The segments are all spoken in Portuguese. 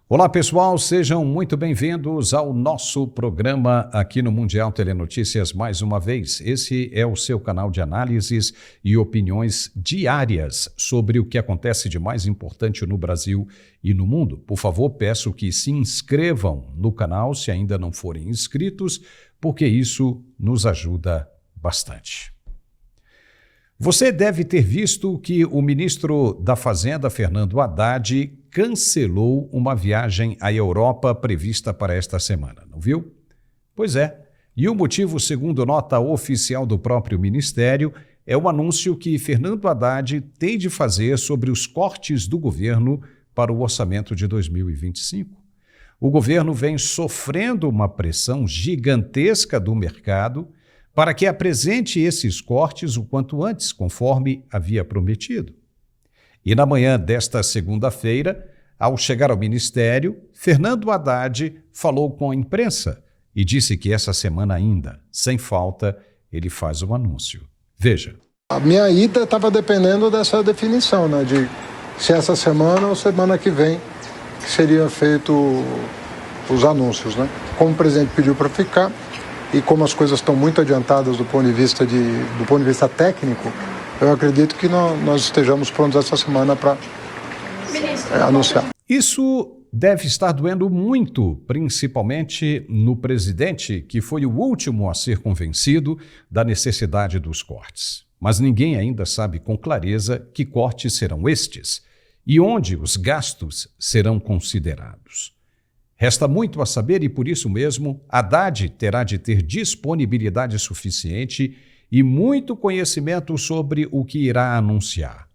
Olá pessoal, sejam muito bem-vindos ao nosso programa aqui no Mundial Telenotícias mais uma vez. Esse é o seu canal de análises e opiniões diárias sobre o que acontece de mais importante no Brasil e no mundo. Por favor, peço que se inscrevam no canal se ainda não forem inscritos, porque isso nos ajuda bastante. Você deve ter visto que o ministro da Fazenda, Fernando Haddad, cancelou uma viagem à Europa prevista para esta semana, não viu? Pois é, e o motivo, segundo nota oficial do próprio ministério, é o anúncio que Fernando Haddad tem de fazer sobre os cortes do governo para o orçamento de 2025. O governo vem sofrendo uma pressão gigantesca do mercado para que apresente esses cortes o quanto antes, conforme havia prometido. E na manhã desta segunda-feira, ao chegar ao ministério, Fernando Haddad falou com a imprensa e disse que essa semana ainda, sem falta, ele faz o anúncio. Veja. A minha ida estava dependendo dessa definição, né, de se essa semana ou semana que vem que seriam feitos os anúncios, né? Como o presidente pediu para ficar, e como as coisas estão muito adiantadas do ponto de vista técnico, eu acredito que nós estejamos prontos essa semana para anunciar. Isso deve estar doendo muito, principalmente no presidente, que foi o último a ser convencido da necessidade dos cortes. Mas ninguém ainda sabe com clareza que cortes serão estes e onde os gastos serão considerados. Resta muito a saber e, por isso mesmo, Haddad terá de ter disponibilidade suficiente e muito conhecimento sobre o que irá anunciar.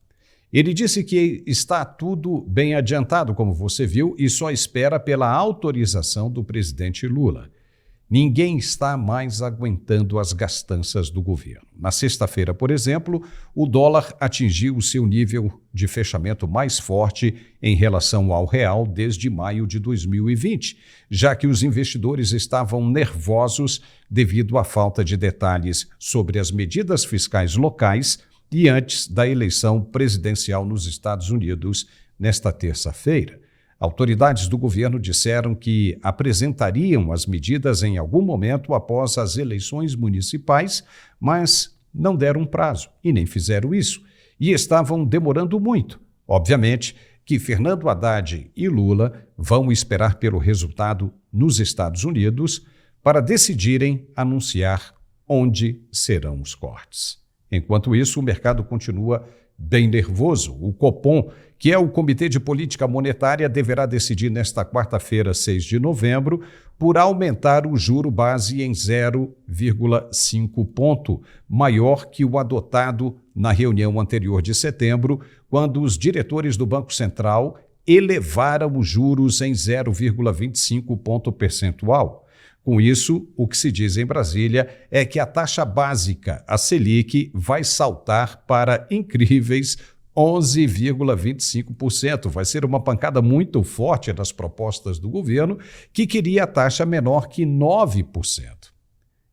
Ele disse que está tudo bem adiantado, como você viu, e só espera pela autorização do presidente Lula. Ninguém está mais aguentando as gastanças do governo. Na sexta-feira, por exemplo, o dólar atingiu o seu nível de fechamento mais forte em relação ao real desde maio de 2020, já que os investidores estavam nervosos devido à falta de detalhes sobre as medidas fiscais locais e antes da eleição presidencial nos Estados Unidos nesta terça-feira. Autoridades do governo disseram que apresentariam as medidas em algum momento após as eleições municipais, mas não deram prazo e nem fizeram isso, e estavam demorando muito. Obviamente que Fernando Haddad e Lula vão esperar pelo resultado nos Estados Unidos para decidirem anunciar onde serão os cortes. Enquanto isso, o mercado continua bem nervoso. O Copom, que é o Comitê de Política Monetária, deverá decidir nesta quarta-feira, 6 de novembro, por aumentar o juro base em 0,5 ponto, maior que o adotado na reunião anterior de setembro, quando os diretores do Banco Central elevaram os juros em 0,25 ponto percentual. Com isso, o que se diz em Brasília é que a taxa básica, a Selic, vai saltar para incríveis 11,25%. Vai ser uma pancada muito forte nas propostas do governo, que queria a taxa menor que 9%.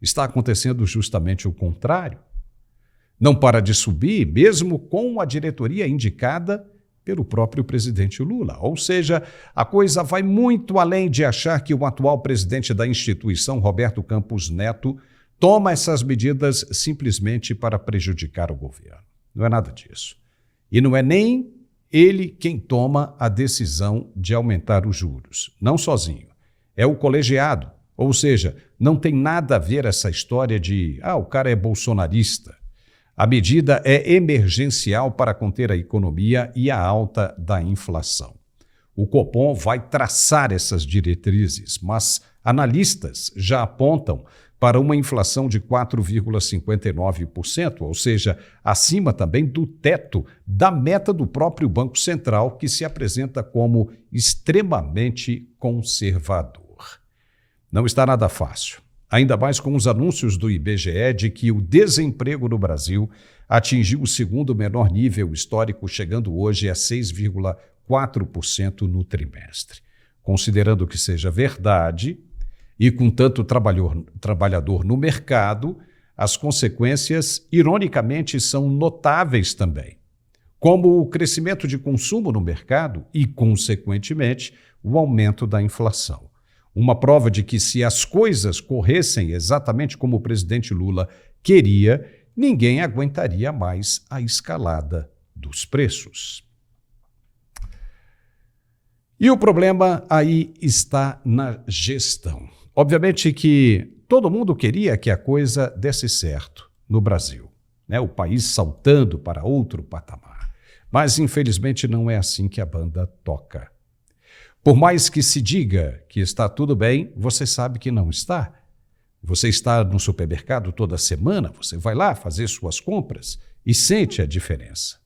Está acontecendo justamente o contrário. Não para de subir, mesmo com a diretoria indicada pelo próprio presidente Lula. Ou seja, a coisa vai muito além de achar que o atual presidente da instituição, Roberto Campos Neto, toma essas medidas simplesmente para prejudicar o governo. Não é nada disso. E não é nem ele quem toma a decisão de aumentar os juros, não sozinho. É o colegiado, ou seja, não tem nada a ver essa história de o cara é bolsonarista. A medida é emergencial para conter a economia e a alta da inflação. O Copom vai traçar essas diretrizes, mas analistas já apontam para uma inflação de 4,59%, ou seja, acima também do teto da meta do próprio Banco Central, que se apresenta como extremamente conservador. Não está nada fácil. Ainda mais com os anúncios do IBGE de que o desemprego no Brasil atingiu o segundo menor nível histórico, chegando hoje a 6,4% no trimestre. Considerando que seja verdade, e com tanto trabalhador no mercado, as consequências, ironicamente, são notáveis também. como o crescimento de consumo no mercado e, consequentemente, o aumento da inflação. Uma prova de que, se as coisas corressem exatamente como o presidente Lula queria, ninguém aguentaria mais a escalada dos preços. E o problema aí está na gestão. Obviamente que todo mundo queria que a coisa desse certo no Brasil, né? O país saltando para outro patamar. Mas, infelizmente, não é assim que a banda toca. Por mais que se diga que está tudo bem, você sabe que não está. Você está no supermercado toda semana, você vai lá fazer suas compras e sente a diferença.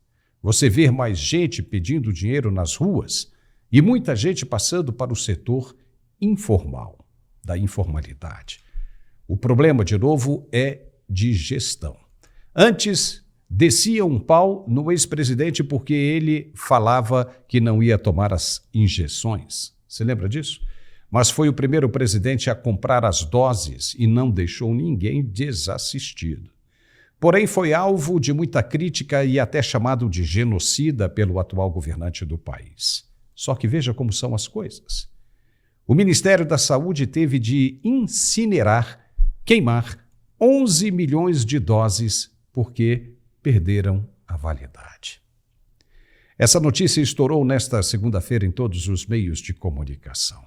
Você vê mais gente pedindo dinheiro nas ruas e muita gente passando para o setor informal, da informalidade. O problema, de novo, é de gestão. Antes, descia um pau no ex-presidente porque ele falava que não ia tomar as injeções. Você lembra disso? Mas foi o primeiro presidente a comprar as doses e não deixou ninguém desassistido. Porém, foi alvo de muita crítica e até chamado de genocida pelo atual governante do país. Só que veja como são as coisas. O Ministério da Saúde teve de incinerar, queimar 11 milhões de doses porque perderam a validade. Essa notícia estourou nesta segunda-feira em todos os meios de comunicação.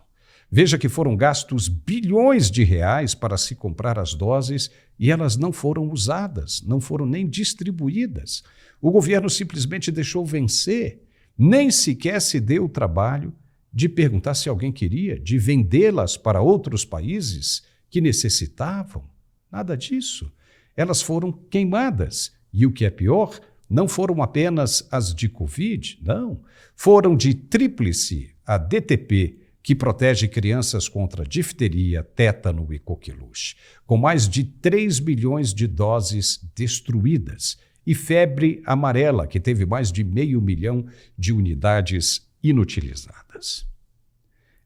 Veja que foram gastos bilhões de reais para se comprar as doses e elas não foram usadas, não foram nem distribuídas. O governo simplesmente deixou vencer, nem sequer se deu o trabalho de perguntar se alguém queria, de vendê-las para outros países que necessitavam. Nada disso. Elas foram queimadas. E o que é pior, não foram apenas as de Covid, não. Foram de tríplice, a DTP, que protege crianças contra difteria, tétano e coqueluche, com mais de 3 milhões de doses destruídas, e febre amarela, que teve mais de 500 mil de unidades inutilizadas.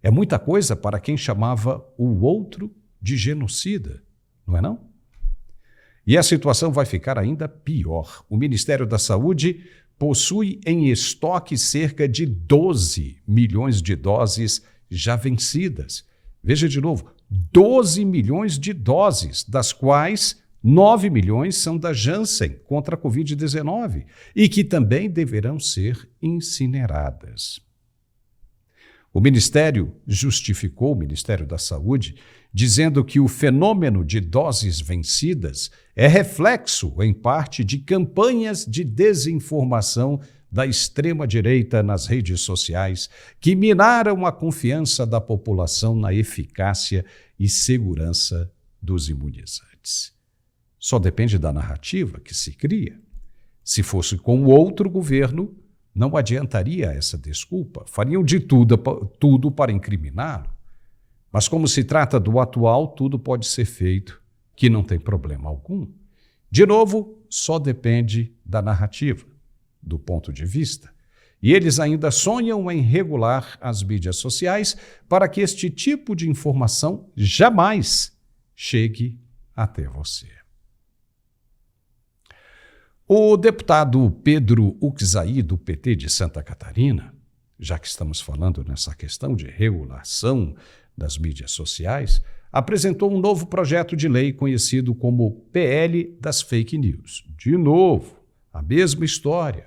É muita coisa para quem chamava o outro de genocida, não é não? E a situação vai ficar ainda pior. O Ministério da Saúde possui em estoque cerca de 12 milhões de doses já vencidas. Veja de novo, 12 milhões de doses, das quais 9 milhões são da Janssen contra a Covid-19 e que também deverão ser incineradas. O Ministério justificou, o Ministério da Saúde, dizendo que o fenômeno de doses vencidas é reflexo, em parte, de campanhas de desinformação da extrema-direita nas redes sociais que minaram a confiança da população na eficácia e segurança dos imunizantes. Só depende da narrativa que se cria. Se fosse com outro governo, não adiantaria essa desculpa. Fariam de tudo para incriminá-lo. Mas como se trata do atual, tudo pode ser feito, que não tem problema algum. De novo, só depende da narrativa, do ponto de vista. E eles ainda sonham em regular as mídias sociais para que este tipo de informação jamais chegue até você. O deputado Pedro Uczai, do PT de Santa Catarina, já que estamos falando nessa questão de regulação das mídias sociais, apresentou um novo projeto de lei conhecido como PL das Fake News. De novo, a mesma história.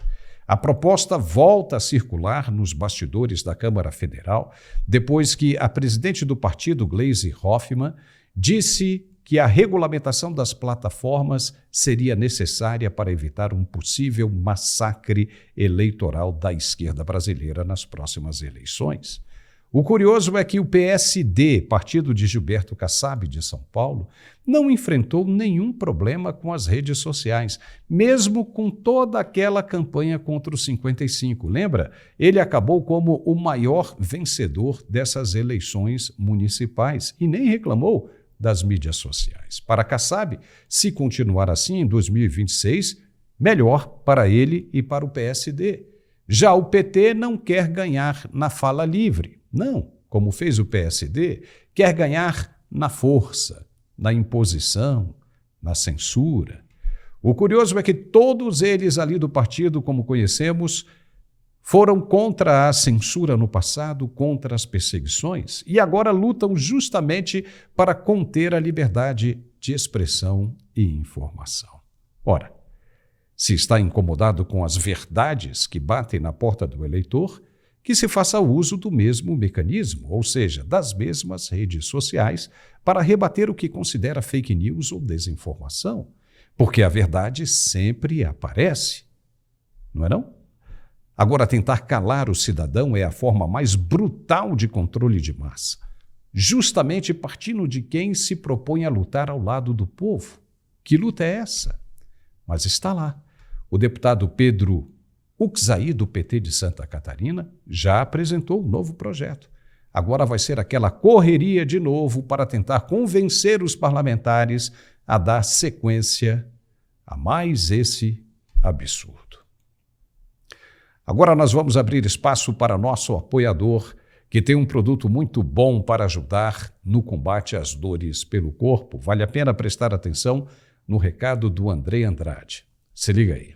A proposta volta a circular nos bastidores da Câmara Federal depois que a presidente do partido, Gleisi Hoffmann, disse que a regulamentação das plataformas seria necessária para evitar um possível massacre eleitoral da esquerda brasileira nas próximas eleições. O curioso é que o PSD, partido de Gilberto Kassab de São Paulo, não enfrentou nenhum problema com as redes sociais, mesmo com toda aquela campanha contra os 55. Lembra? Ele acabou como o maior vencedor dessas eleições municipais e nem reclamou das mídias sociais. Para Kassab, se continuar assim em 2026, melhor para ele e para o PSD. Já o PT não quer ganhar na fala livre. Não, como fez o PSD, quer ganhar na força, na imposição, na censura. O curioso é que todos eles ali do partido, como conhecemos, foram contra a censura no passado, contra as perseguições, e agora lutam justamente para conter a liberdade de expressão e informação. Ora, se está incomodado com as verdades que batem na porta do eleitor, que se faça uso do mesmo mecanismo, ou seja, das mesmas redes sociais, para rebater o que considera fake news ou desinformação, porque a verdade sempre aparece, não é não? Agora, tentar calar o cidadão é a forma mais brutal de controle de massa, justamente partindo de quem se propõe a lutar ao lado do povo. Que luta é essa? Mas está lá. O deputado Pedro Uczai, do PT de Santa Catarina, já apresentou um novo projeto. Agora vai ser aquela correria de novo para tentar convencer os parlamentares a dar sequência a mais esse absurdo. Agora nós vamos abrir espaço para nosso apoiador, que tem um produto muito bom para ajudar no combate às dores pelo corpo. Vale a pena prestar atenção no recado do André Andrade. Se liga aí.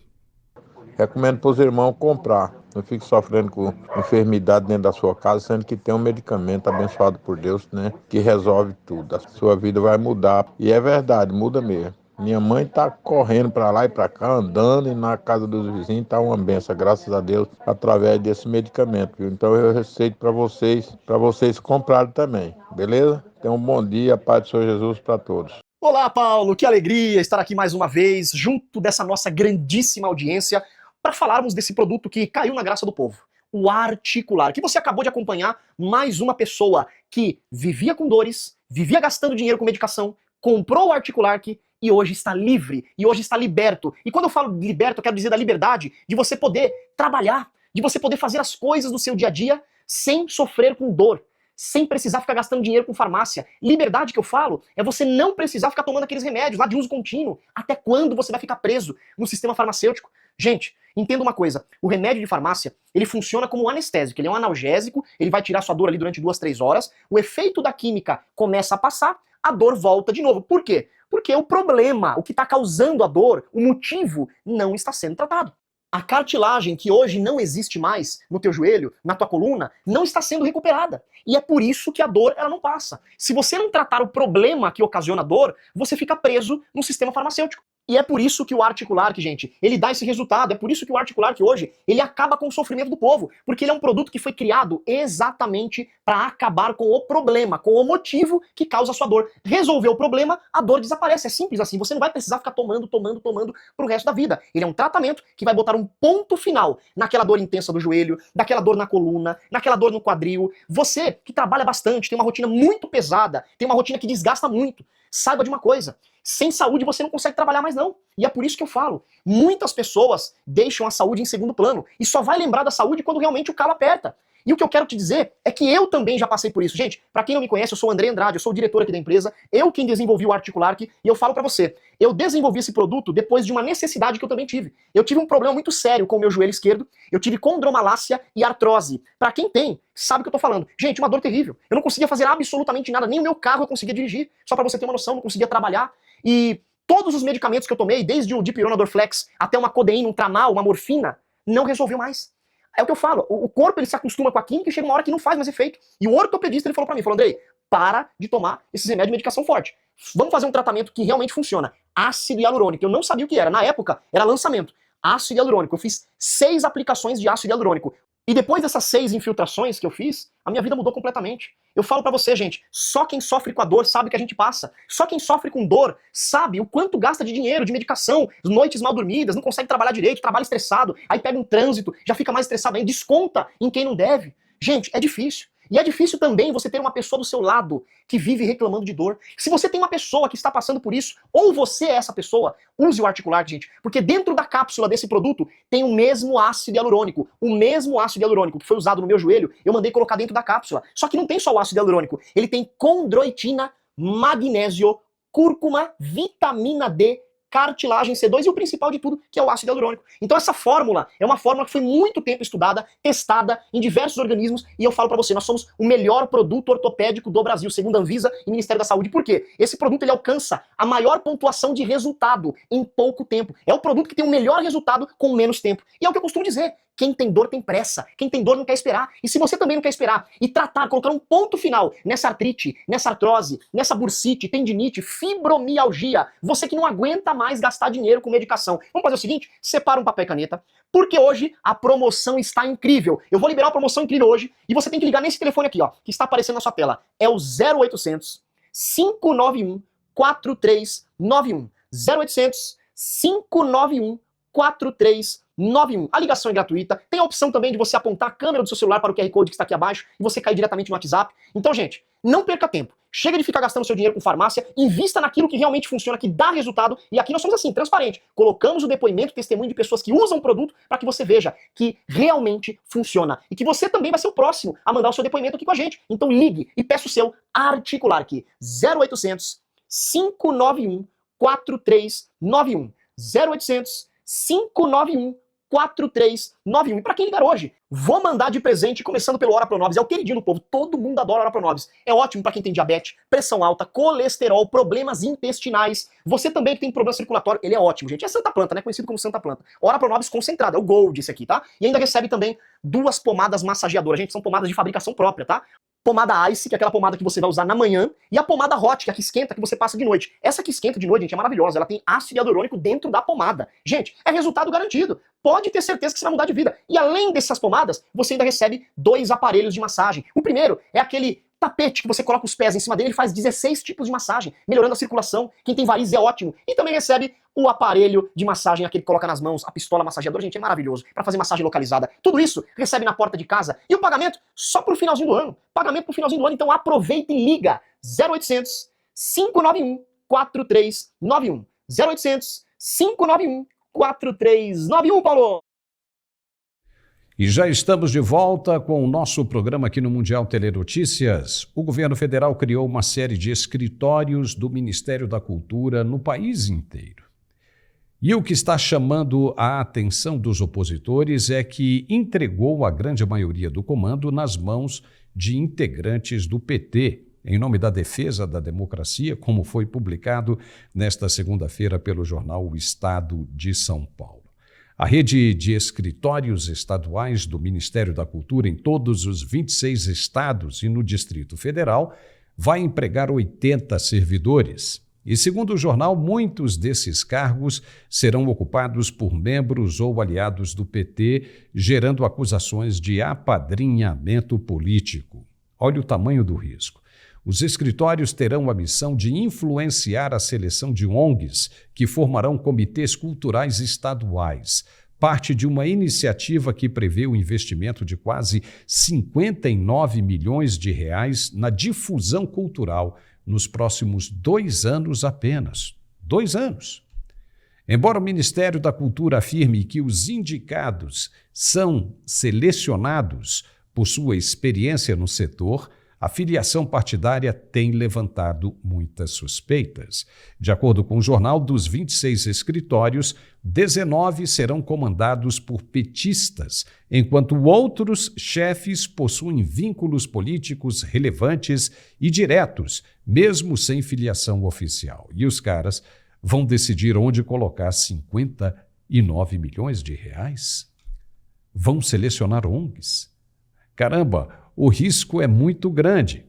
Recomendo para os irmãos comprar. Não fique sofrendo com enfermidade dentro da sua casa, sendo que tem um medicamento abençoado por Deus, né? Que resolve tudo. A sua vida vai mudar. E é verdade, muda mesmo. Minha mãe está correndo para lá e para cá, andando, e na casa dos vizinhos está uma benção, graças a Deus, através desse medicamento, viu? Então eu receito para vocês comprarem também, beleza? Tenham um bom dia, paz do Senhor Jesus para todos. Olá, Paulo, que alegria estar aqui mais uma vez, junto dessa nossa grandíssima audiência, para falarmos desse produto que caiu na graça do povo, o Articular, que você acabou de acompanhar mais uma pessoa que vivia com dores, vivia gastando dinheiro com medicação, comprou o Articular e hoje está livre, e hoje está liberto. E quando eu falo liberto, eu quero dizer da liberdade de você poder trabalhar, de você poder fazer as coisas do seu dia a dia sem sofrer com dor, sem precisar ficar gastando dinheiro com farmácia. Liberdade que eu falo é você não precisar ficar tomando aqueles remédios lá de uso contínuo. Até quando você vai ficar preso no sistema farmacêutico? Gente, entenda uma coisa, o remédio de farmácia, ele funciona como um anestésico, ele é um analgésico, ele vai tirar sua dor ali durante 2, 3 horas, o efeito da química começa a passar, a dor volta de novo. Por quê? Porque o problema, o que está causando a dor, o motivo, não está sendo tratado. A cartilagem que hoje não existe mais no teu joelho, na tua coluna, não está sendo recuperada. E é por isso que a dor ela não passa. Se você não tratar o problema que ocasiona a dor, você fica preso no sistema farmacêutico. E é por isso que o Articular, gente, ele dá esse resultado. É por isso que o Articular, hoje, ele acaba com o sofrimento do povo. Porque ele é um produto que foi criado exatamente para acabar com o problema, com o motivo que causa a sua dor. Resolver o problema, a dor desaparece. É simples assim. Você não vai precisar ficar tomando pro resto da vida. Ele é um tratamento que vai botar um ponto final naquela dor intensa do joelho, naquela dor na coluna, naquela dor no quadril. Você que trabalha bastante, tem uma rotina muito pesada, tem uma rotina que desgasta muito, saiba de uma coisa. Sem saúde você não consegue trabalhar mais não. E é por isso que eu falo, muitas pessoas deixam a saúde em segundo plano e só vai lembrar da saúde quando realmente o calo aperta. E o que eu quero te dizer é que eu também já passei por isso. Gente, pra quem não me conhece, eu sou o André Andrade, eu sou o diretor aqui da empresa, eu quem desenvolvi o Articular e eu falo pra você, eu desenvolvi esse produto depois de uma necessidade que eu também tive. Eu tive um problema muito sério com o meu joelho esquerdo, eu tive condromalácia e artrose. Pra quem tem, sabe o que eu tô falando. Gente, uma dor terrível. Eu não conseguia fazer absolutamente nada, nem o meu carro eu conseguia dirigir. Só pra você ter uma noção, não conseguia trabalhar. E todos os medicamentos que eu tomei, desde o Dipirona Dorflex até uma codeína, um Tramal, uma morfina, não resolveu mais. É o que eu falo, o corpo ele se acostuma com a química e chega uma hora que não faz mais efeito. E o ortopedista ele falou pra mim, falou, Andrei, para de tomar esses remédios de medicação forte. Vamos fazer um tratamento que realmente funciona. Ácido hialurônico, eu não sabia o que era, na época era lançamento. Ácido hialurônico, eu fiz 6 aplicações de ácido hialurônico. E depois dessas 6 infiltrações que eu fiz, a minha vida mudou completamente. Eu falo pra você, gente, só quem sofre com a dor sabe o que a gente passa. Só quem sofre com dor sabe o quanto gasta de dinheiro, de medicação, noites mal dormidas, não consegue trabalhar direito, trabalha estressado, aí pega um trânsito, já fica mais estressado, aí desconta em quem não deve. Gente, é difícil. E é difícil também você ter uma pessoa do seu lado que vive reclamando de dor. Se você tem uma pessoa que está passando por isso, ou você é essa pessoa, use o Articular, gente. Porque dentro da cápsula desse produto tem o mesmo ácido hialurônico. O mesmo ácido hialurônico que foi usado no meu joelho, eu mandei colocar dentro da cápsula. Só que não tem só o ácido hialurônico. Ele tem condroitina, magnésio, cúrcuma, vitamina D, cartilagem, C2 e o principal de tudo, que é o ácido hialurônico. Então essa fórmula é uma fórmula que foi muito tempo estudada, testada em diversos organismos, e eu falo pra você, nós somos o melhor produto ortopédico do Brasil, segundo a Anvisa e Ministério da Saúde. Por quê? Esse produto ele alcança a maior pontuação de resultado em pouco tempo. É o produto que tem o melhor resultado com menos tempo. E é o que eu costumo dizer, quem tem dor tem pressa, quem tem dor não quer esperar. E se você também não quer esperar e tratar, colocar um ponto final nessa artrite, nessa artrose, nessa bursite, tendinite, fibromialgia, você que não aguenta mais gastar dinheiro com medicação, vamos fazer o seguinte, separa um papel e caneta, porque hoje a promoção está incrível. Eu vou liberar uma promoção incrível hoje e você tem que ligar nesse telefone aqui, ó, que está aparecendo na sua tela. É o 0800 591 4391. 0800 591 4391. A ligação é gratuita. Tem a opção também de você apontar a câmera do seu celular para o QR Code que está aqui abaixo e você cair diretamente no WhatsApp. Então, gente, não perca tempo. Chega de ficar gastando seu dinheiro com farmácia, invista naquilo que realmente funciona, que dá resultado. E aqui nós somos assim, transparente. Colocamos o depoimento, o testemunho de pessoas que usam o produto para que você veja que realmente funciona. E que você também vai ser o próximo a mandar o seu depoimento aqui com a gente. Então ligue e peça o seu Articular aqui. 0800 591 4391. 0800 591 4391. E pra quem ligar hoje, vou mandar de presente, começando pelo Ora Pronobis. É o queridinho do povo, todo mundo adora Ora Pronobis. É ótimo pra quem tem diabetes, pressão alta, colesterol, problemas intestinais. Você também que tem problema circulatório, ele é ótimo, gente. É Santa Planta, né? Conhecido como Santa Planta. Ora Pronobis concentrado, é o Gold esse aqui, tá? E ainda recebe também 2 pomadas massageadoras. Gente, são pomadas de fabricação própria, tá? Pomada Ice, que é aquela pomada que você vai usar na manhã, e a pomada Hot, que é a que esquenta, que você passa de noite. Essa que esquenta de noite, gente, é maravilhosa. Ela tem ácido hialurônico dentro da pomada. Gente, é resultado garantido. Pode ter certeza que você vai mudar de vida. E além dessas pomadas, você ainda recebe 2 aparelhos de massagem. O primeiro é aquele tapete que você coloca os pés em cima dele, ele faz 16 tipos de massagem, melhorando a circulação. Quem tem varizes é ótimo. E também recebe o aparelho de massagem, aquele que coloca nas mãos, a pistola massageadora, gente, é maravilhoso, para fazer massagem localizada. Tudo isso recebe na porta de casa. E o pagamento só pro finalzinho do ano. Pagamento pro finalzinho do ano, então aproveita e liga. 0800 591 4391. 0800 591 4391, Paulo! E já estamos de volta com o nosso programa aqui no Mundial Telenotícias. O governo federal criou uma série de escritórios do Ministério da Cultura no país inteiro. E o que está chamando a atenção dos opositores é que entregou a grande maioria do comando nas mãos de integrantes do PT, em nome da defesa da democracia, como foi publicado nesta segunda-feira pelo jornal O Estado de São Paulo. A rede de escritórios estaduais do Ministério da Cultura em todos os 26 estados e no Distrito Federal vai empregar 80 servidores. E, segundo o jornal, muitos desses cargos serão ocupados por membros ou aliados do PT, gerando acusações de apadrinhamento político. Olha o tamanho do risco. Os escritórios terão a missão de influenciar a seleção de ONGs que formarão comitês culturais estaduais, parte de uma iniciativa que prevê o investimento de quase 59 milhões de reais na difusão cultural nos próximos 2 anos apenas. 2 anos. Embora o Ministério da Cultura afirme que os indicados são selecionados por sua experiência no setor, a filiação partidária tem levantado muitas suspeitas. De acordo com o jornal, dos 26 escritórios, 19 serão comandados por petistas, enquanto outros chefes possuem vínculos políticos relevantes e diretos, mesmo sem filiação oficial. E os caras vão decidir onde colocar 59 milhões de reais? Vão selecionar ONGs? Caramba! O risco é muito grande,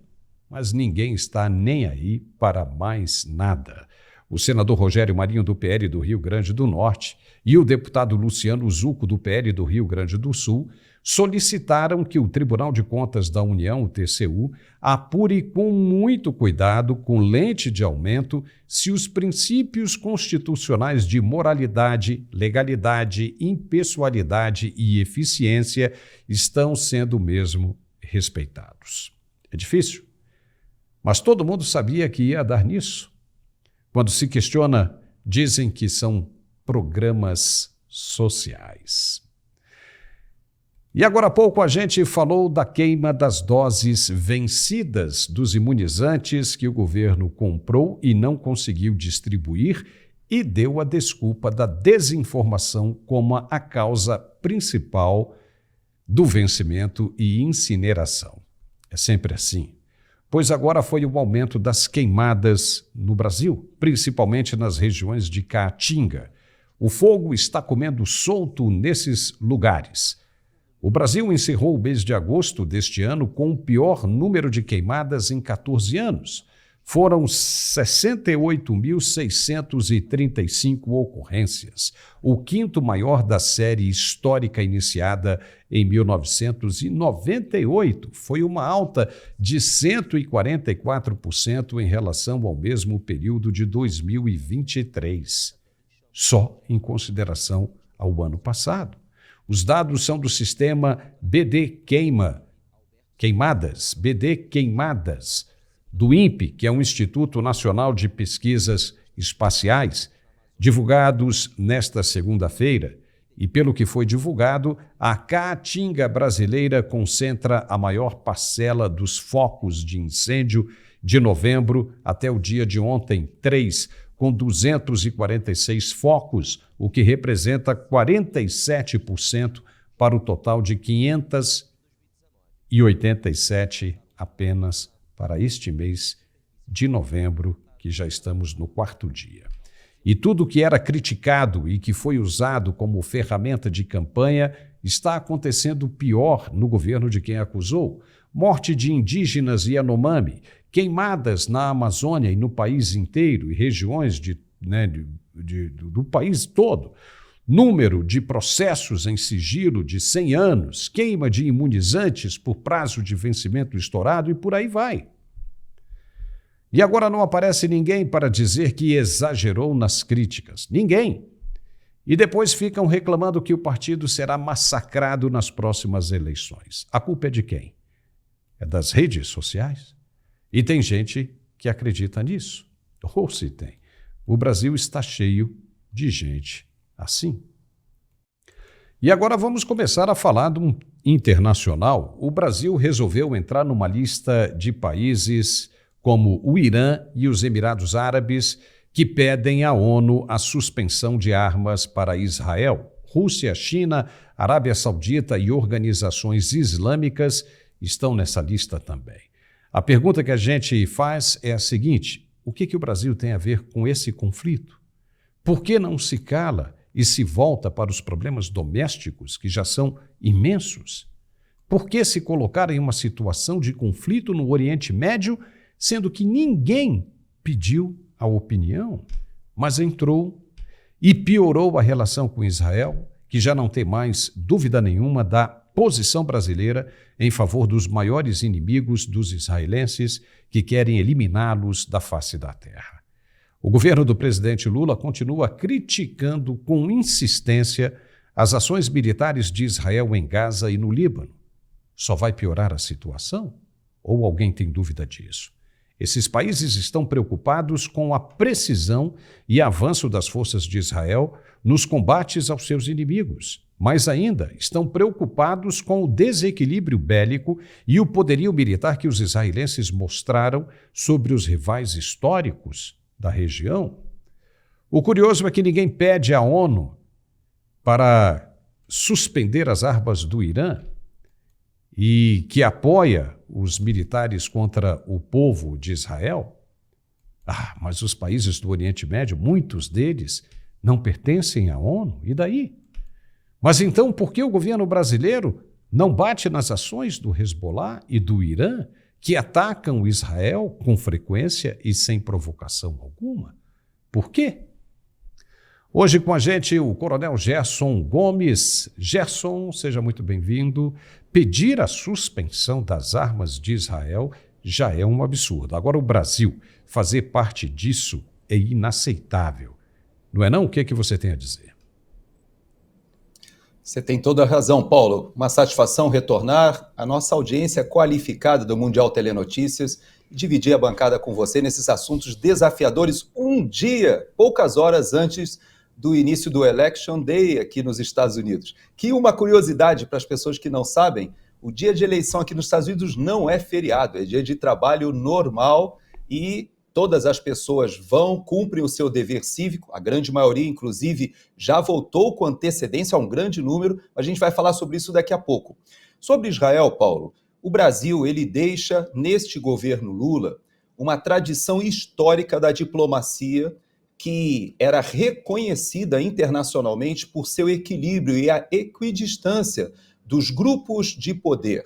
mas ninguém está nem aí para mais nada. O senador Rogério Marinho, do PL do Rio Grande do Norte, e o deputado Luciano Zucco, do PL do Rio Grande do Sul, solicitaram que o Tribunal de Contas da União, o TCU, apure com muito cuidado, com lente de aumento, se os princípios constitucionais de moralidade, legalidade, impessoalidade e eficiência estão sendo mesmo respeitados. É difícil, mas todo mundo sabia que ia dar nisso. Quando se questiona, dizem que são programas sociais. E agora há pouco a gente falou da queima das doses vencidas dos imunizantes que o governo comprou e não conseguiu distribuir e deu a desculpa da desinformação como a causa principal do vencimento e incineração. É sempre assim. Pois agora foi o aumento das queimadas no Brasil, principalmente nas regiões de Caatinga. O fogo está comendo solto nesses lugares. O Brasil encerrou o mês de agosto deste ano com o pior número de queimadas em 14 anos. Foram 68.635 ocorrências, o quinto maior da série histórica iniciada em 1998. Foi uma alta de 144% em relação ao mesmo período de 2023, só em consideração ao ano passado. Os dados são do sistema BD Queimadas, do INPE, que é um Instituto Nacional de Pesquisas Espaciais, divulgados nesta segunda-feira. E pelo que foi divulgado, a Caatinga brasileira concentra a maior parcela dos focos de incêndio de novembro até o dia de ontem, 3, com 246 focos, o que representa 47% para o total de 587 apenas para este mês de novembro, que já estamos no 4º dia. E tudo que era criticado e que foi usado como ferramenta de campanha está acontecendo pior no governo de quem acusou. Morte de indígenas e Yanomami, queimadas na Amazônia e no país inteiro e regiões do país todo. Número de processos em sigilo de 100 anos, queima de imunizantes por prazo de vencimento estourado e por aí vai. E agora não aparece ninguém para dizer que exagerou nas críticas. Ninguém. E depois ficam reclamando que o partido será massacrado nas próximas eleições. A culpa é de quem? É das redes sociais? E tem gente que acredita nisso. Ou se tem. O Brasil está cheio de gente assim. E agora vamos começar a falar de um internacional. O Brasil resolveu entrar numa lista de países como o Irã e os Emirados Árabes, que pedem à ONU a suspensão de armas para Israel. Rússia, China, Arábia Saudita e organizações islâmicas estão nessa lista também. A pergunta que a gente faz é a seguinte: o que o Brasil tem a ver com esse conflito? Por que não se cala e se volta para os problemas domésticos, que já são imensos? Por que se colocar em uma situação de conflito no Oriente Médio, sendo que ninguém pediu a opinião, mas entrou e piorou a relação com Israel, que já não tem mais dúvida nenhuma da posição brasileira em favor dos maiores inimigos dos israelenses que querem eliminá-los da face da terra. O governo do presidente Lula continua criticando com insistência as ações militares de Israel em Gaza e no Líbano. Só vai piorar a situação? Ou alguém tem dúvida disso? Esses países estão preocupados com a precisão e avanço das forças de Israel nos combates aos seus inimigos. Mais ainda, estão preocupados com o desequilíbrio bélico e o poderio militar que os israelenses mostraram sobre os rivais históricos da região. O curioso é que ninguém pede à ONU para suspender as armas do Irã e que apoia os militares contra o povo de Israel. Mas os países do Oriente Médio, muitos deles, não pertencem à ONU. E daí? Mas então, por que o governo brasileiro não bate nas ações do Hezbollah e do Irã, que atacam Israel com frequência e sem provocação alguma? Por quê? Hoje com a gente o coronel Gerson Gomes. Gerson, seja muito bem-vindo. Pedir a suspensão das armas de Israel já é um absurdo. Agora o Brasil fazer parte disso é inaceitável. Não é não? O que é que você tem a dizer? Você tem toda a razão, Paulo. Uma satisfação retornar à nossa audiência qualificada do Mundial Telenotícias e dividir a bancada com você nesses assuntos desafiadores um dia, poucas horas antes do início do Election Day aqui nos Estados Unidos. Que uma curiosidade para as pessoas que não sabem, o dia de eleição aqui nos Estados Unidos não é feriado, é dia de trabalho normal e todas as pessoas cumprem o seu dever cívico, a grande maioria, inclusive, já votou com antecedência a um grande número, a gente vai falar sobre isso daqui a pouco. Sobre Israel, Paulo, o Brasil, ele deixa, neste governo Lula, uma tradição histórica da diplomacia que era reconhecida internacionalmente por seu equilíbrio e a equidistância dos grupos de poder.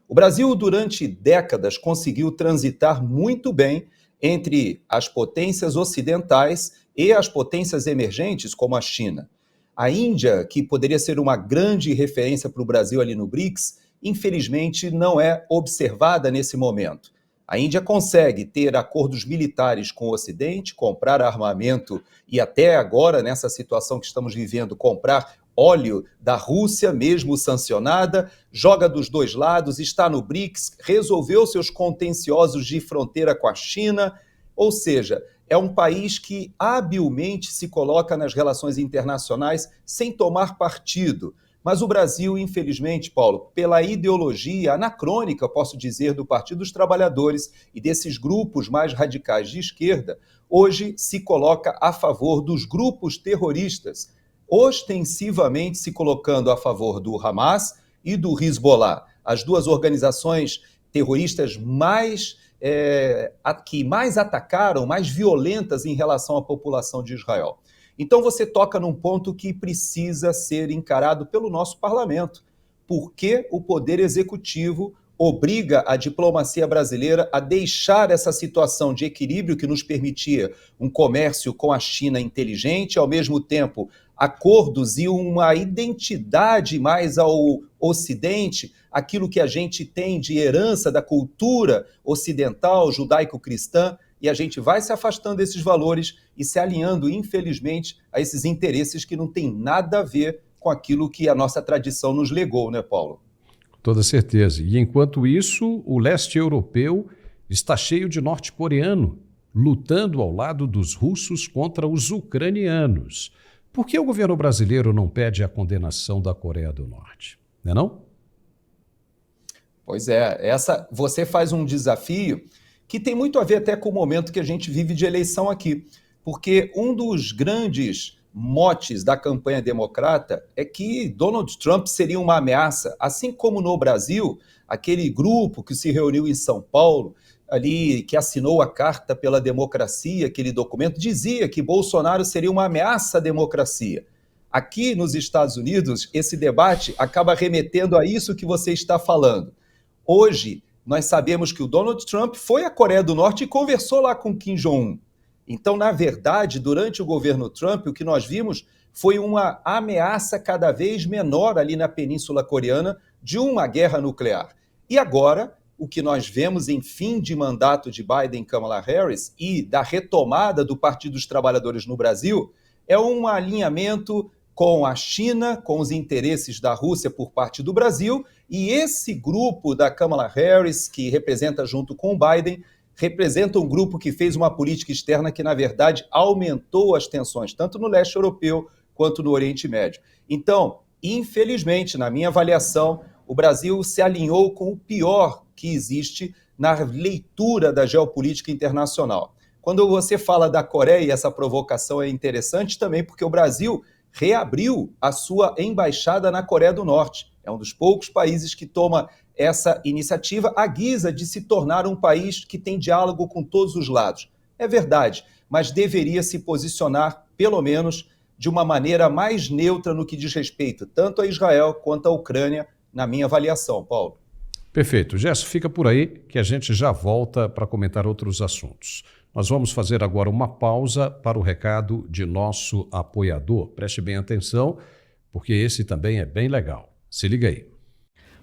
O Brasil, durante décadas, conseguiu transitar muito bem entre as potências ocidentais e as potências emergentes, como a China. A Índia, que poderia ser uma grande referência para o Brasil ali no BRICS, infelizmente não é observada nesse momento. A Índia consegue ter acordos militares com o Ocidente, comprar armamento e até agora, nessa situação que estamos vivendo, comprar óleo da Rússia, mesmo sancionada, joga dos dois lados, está no BRICS, resolveu seus contenciosos de fronteira com a China, ou seja, é um país que habilmente se coloca nas relações internacionais sem tomar partido. Mas o Brasil, infelizmente, Paulo, pela ideologia anacrônica, posso dizer, do Partido dos Trabalhadores e desses grupos mais radicais de esquerda, hoje se coloca a favor dos grupos terroristas, ostensivamente se colocando a favor do Hamas e do Hezbollah, as duas organizações terroristas que mais atacaram, mais violentas em relação à população de Israel. Então você toca num ponto que precisa ser encarado pelo nosso parlamento. Por que o Poder Executivo obriga a diplomacia brasileira a deixar essa situação de equilíbrio que nos permitia um comércio com a China inteligente, ao mesmo tempo acordos e uma identidade mais ao Ocidente, aquilo que a gente tem de herança da cultura ocidental, judaico-cristã, e a gente vai se afastando desses valores e se alinhando, infelizmente, a esses interesses que não têm nada a ver com aquilo que a nossa tradição nos legou, né, Paulo? Toda certeza. E enquanto isso, o leste europeu está cheio de norte-coreano, lutando ao lado dos russos contra os ucranianos. Por que o governo brasileiro não pede a condenação da Coreia do Norte? Não é não? Pois é, você faz um desafio que tem muito a ver até com o momento que a gente vive de eleição aqui, porque um dos grandes motes da campanha democrata é que Donald Trump seria uma ameaça, assim como no Brasil, aquele grupo que se reuniu em São Paulo, ali que assinou a Carta pela Democracia, aquele documento, dizia que Bolsonaro seria uma ameaça à democracia. Aqui nos Estados Unidos, esse debate acaba remetendo a isso que você está falando. Hoje, nós sabemos que o Donald Trump foi à Coreia do Norte e conversou lá com Kim Jong-un. Então, na verdade, durante o governo Trump, o que nós vimos foi uma ameaça cada vez menor ali na Península Coreana de uma guerra nuclear. E agora, o que nós vemos em fim de mandato de Biden e Kamala Harris e da retomada do Partido dos Trabalhadores no Brasil é um alinhamento com a China, com os interesses da Rússia por parte do Brasil, e esse grupo da Kamala Harris, que representa junto com o Biden, representa um grupo que fez uma política externa que, na verdade, aumentou as tensões, tanto no leste europeu quanto no Oriente Médio. Então, infelizmente, na minha avaliação, o Brasil se alinhou com o pior que existe na leitura da geopolítica internacional. Quando você fala da Coreia, e essa provocação é interessante também porque o Brasil reabriu a sua embaixada na Coreia do Norte. É um dos poucos países que toma essa iniciativa à guisa de se tornar um país que tem diálogo com todos os lados. É verdade, mas deveria se posicionar, pelo menos, de uma maneira mais neutra no que diz respeito tanto a Israel quanto à Ucrânia, na minha avaliação, Paulo. Perfeito. Gerson, fica por aí que a gente já volta para comentar outros assuntos. Nós vamos fazer agora uma pausa para o recado de nosso apoiador. Preste bem atenção, porque esse também é bem legal. Se liga aí.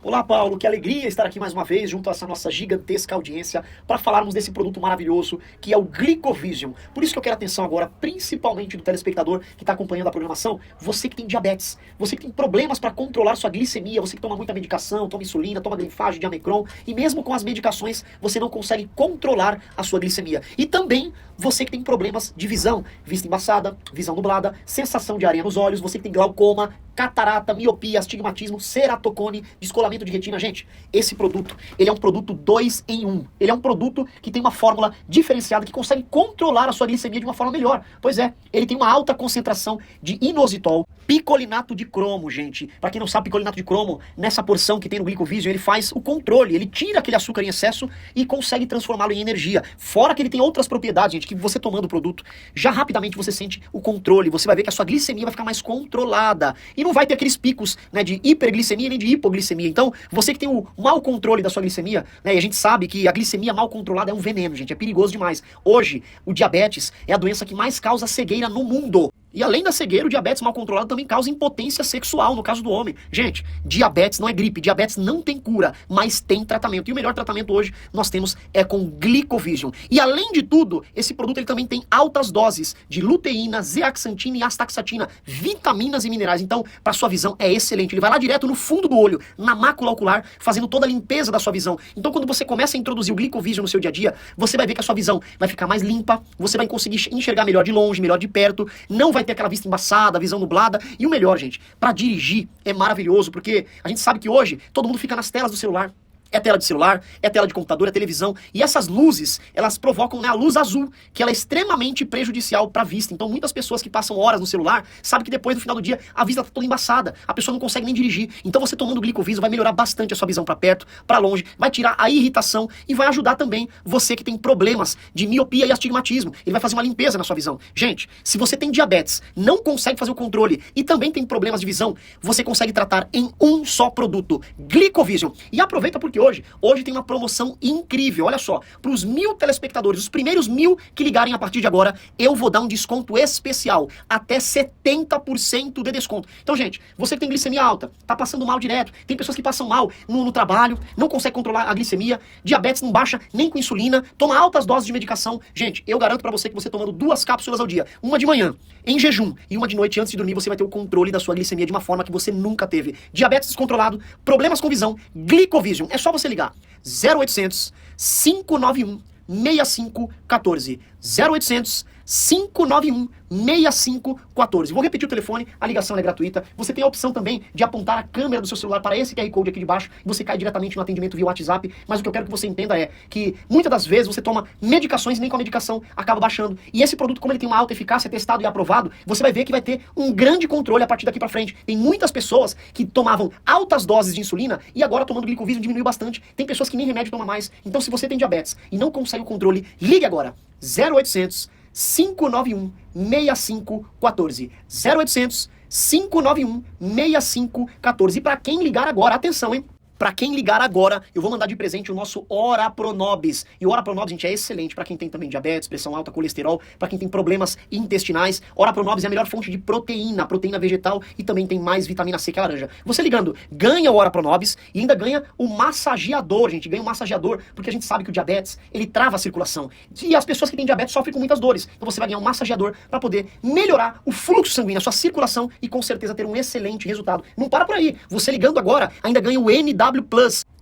Olá, Paulo, que alegria estar aqui mais uma vez junto a essa nossa gigantesca audiência para falarmos desse produto maravilhoso que é o Glicovision. Por isso que eu quero atenção agora, principalmente do telespectador que está acompanhando a programação, você que tem diabetes, você que tem problemas para controlar sua glicemia, você que toma muita medicação, toma insulina, toma Glifage, Diamecron, e mesmo com as medicações você não consegue controlar a sua glicemia. E também você que tem problemas de visão, vista embaçada, visão nublada, sensação de areia nos olhos, você que tem glaucoma, catarata, miopia, astigmatismo, ceratocone, descolamento tratamento de retina, gente, esse produto, ele é um produto 2 em 1. Ele é um produto que tem uma fórmula diferenciada que consegue controlar a sua glicemia de uma forma melhor. Pois é, ele tem uma alta concentração de inositol, picolinato de cromo, gente. Pra quem não sabe, picolinato de cromo, nessa porção que tem no Glicovision, ele faz o controle, ele tira aquele açúcar em excesso e consegue transformá-lo em energia. Fora que ele tem outras propriedades, gente, que você tomando o produto, já rapidamente você sente o controle, você vai ver que a sua glicemia vai ficar mais controlada e não vai ter aqueles picos, né, de hiperglicemia nem de hipoglicemia. Então, você que tem o mau controle da sua glicemia, né, e a gente sabe que a glicemia mal controlada é um veneno, gente, é perigoso demais. Hoje, o diabetes é a doença que mais causa cegueira no mundo. E além da cegueira, o diabetes mal controlado também causa impotência sexual, no caso do homem. Gente, diabetes não é gripe, diabetes não tem cura, mas tem tratamento. E o melhor tratamento hoje nós temos é com Glicovision. E além de tudo, esse produto ele também tem altas doses de luteína, zeaxantina e astaxantina, vitaminas e minerais. Então, para sua visão é excelente. Ele vai lá direto no fundo do olho, na mácula ocular, fazendo toda a limpeza da sua visão. Então, quando você começa a introduzir o Glicovision no seu dia a dia, você vai ver que a sua visão vai ficar mais limpa, você vai conseguir enxergar melhor de longe, melhor de perto, não vai ter aquela vista embaçada, visão nublada. E o melhor, gente, para dirigir é maravilhoso, porque a gente sabe que hoje todo mundo fica nas telas do celular. É tela de celular, é tela de computador, é televisão. E essas luzes, elas provocam, né, a luz azul, que ela é extremamente prejudicial para a vista. Então muitas pessoas que passam horas no celular sabem que depois, no final do dia, a vista está toda embaçada. A pessoa não consegue nem dirigir. Então você tomando o Glicovision vai melhorar bastante a sua visão para perto, para longe, vai tirar a irritação e vai ajudar também você que tem problemas de miopia e astigmatismo. Ele vai fazer uma limpeza na sua visão. Gente, se você tem diabetes, não consegue fazer o controle e também tem problemas de visão, você consegue tratar em um só produto, Glicovision. E aproveita porque hoje tem uma promoção incrível, olha só, para os 1.000 telespectadores, os primeiros 1.000 que ligarem a partir de agora, eu vou dar um desconto especial, até 70% de desconto. Então, gente, você que tem glicemia alta, tá passando mal direto, tem pessoas que passam mal no trabalho, não consegue controlar a glicemia, diabetes não baixa nem com insulina, toma altas doses de medicação. Gente, eu garanto para você que você tomando 2 cápsulas ao dia, uma de manhã, em jejum, e uma de noite antes de dormir, você vai ter o controle da sua glicemia de uma forma que você nunca teve. Diabetes descontrolado, problemas com visão, Glicovision. É só você ligar 0800 591 6514. 0800 591 6514. Vou repetir o telefone, a ligação é gratuita. Você tem a opção também de apontar a câmera do seu celular para esse QR Code aqui de baixo e você cai diretamente no atendimento via WhatsApp. Mas o que eu quero que você entenda é que muitas das vezes você toma medicações e nem com a medicação acaba baixando. E esse produto, como ele tem uma alta eficácia, testado e aprovado, você vai ver que vai ter um grande controle a partir daqui para frente. Tem muitas pessoas que tomavam altas doses de insulina e agora tomando Glicovision diminuiu bastante. Tem pessoas que nem remédio tomam mais. Então se você tem diabetes e não consegue o controle, ligue agora. 0800 591 6514. 0800 591 6514. E para quem ligar agora, atenção, hein? Para quem ligar agora, eu vou mandar de presente o nosso Ora Pronobis. E o Ora Pronobis, gente, é excelente para quem tem também diabetes, pressão alta, colesterol, para quem tem problemas intestinais. Ora Pronobis é a melhor fonte de proteína vegetal e também tem mais vitamina C que a laranja. Você ligando, ganha o Ora Pronobis e ainda ganha o massageador, gente. Ganha o massageador, porque a gente sabe que o diabetes, ele trava a circulação. E as pessoas que têm diabetes sofrem com muitas dores. Então você vai ganhar um massageador para poder melhorar o fluxo sanguíneo, a sua circulação e com certeza ter um excelente resultado. Não para por aí. Você ligando agora, ainda ganha o NW+,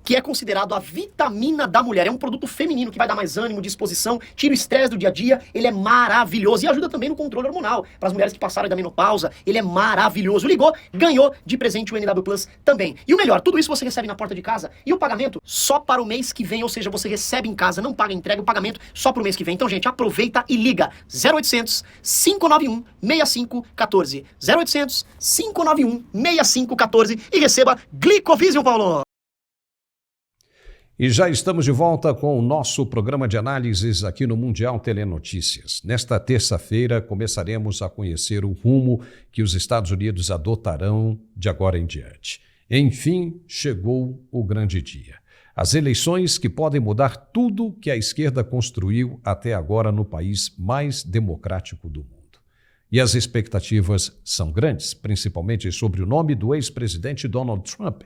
que é considerado a vitamina da mulher. É um produto feminino que vai dar mais ânimo, disposição, tira o estresse do dia a dia. Ele é maravilhoso e ajuda também no controle hormonal. Para as mulheres que passaram da menopausa, ele é maravilhoso. Ligou, ganhou de presente o NW Plus também. E o melhor, tudo isso você recebe na porta de casa e o pagamento só para o mês que vem, ou seja, você recebe em casa, não paga entrega, o pagamento só para o mês que vem. Então, gente, aproveita e liga 0800 591 6514. 0800 591 6514 e receba Glicovision, Paulo! E já estamos de volta com o nosso programa de análises aqui no Mundial Telenotícias. Nesta terça-feira, começaremos a conhecer o rumo que os Estados Unidos adotarão de agora em diante. Enfim, chegou o grande dia. As eleições que podem mudar tudo que a esquerda construiu até agora no país mais democrático do mundo. E as expectativas são grandes, principalmente sobre o nome do ex-presidente Donald Trump.